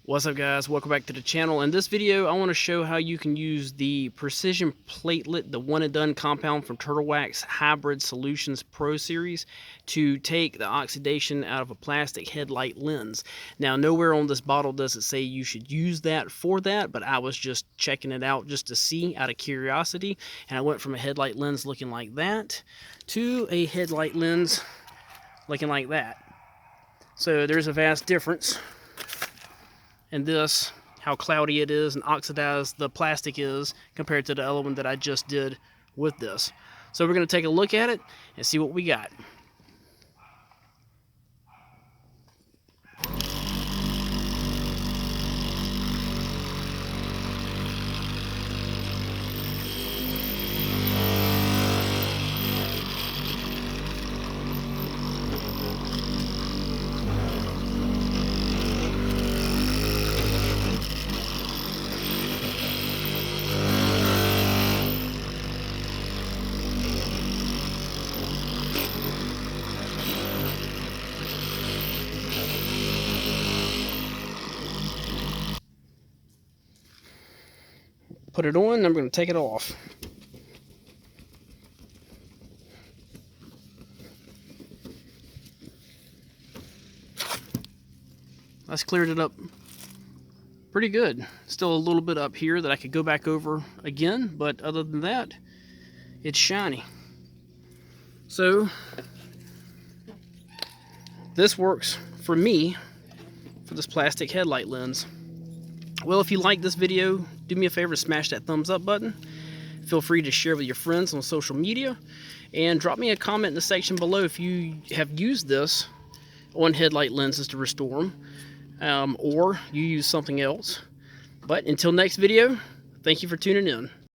What's up, guys? Welcome back to the channel. In this video I want to show how you can use the Precision Platelet, the one and done compound from Turtle Wax Hybrid Solutions Pro Series, to take the oxidation out of a plastic headlight lens. Now, nowhere on this bottle does it say you should use that for that, but I was just checking it out just to see out of curiosity, and I went from a headlight lens looking like that to a headlight lens looking like that. So there's a vast difference. And this, how cloudy it is and oxidized the plastic is compared to the other one that I just did with this. So we're going to take a look at it and see what we got. Put it on, and I'm going to take it off. That's cleared it up pretty good. Still a little bit up here that I could go back over again, but other than that, it's shiny. So this works for me for this plastic headlight lens. Well, if you like this video, do me a favor, smash that thumbs up button. Feel free to share with your friends on social media, and drop me a comment in the section below if you have used this on headlight lenses to restore them, or you use something else. But until next video, thank you for tuning in.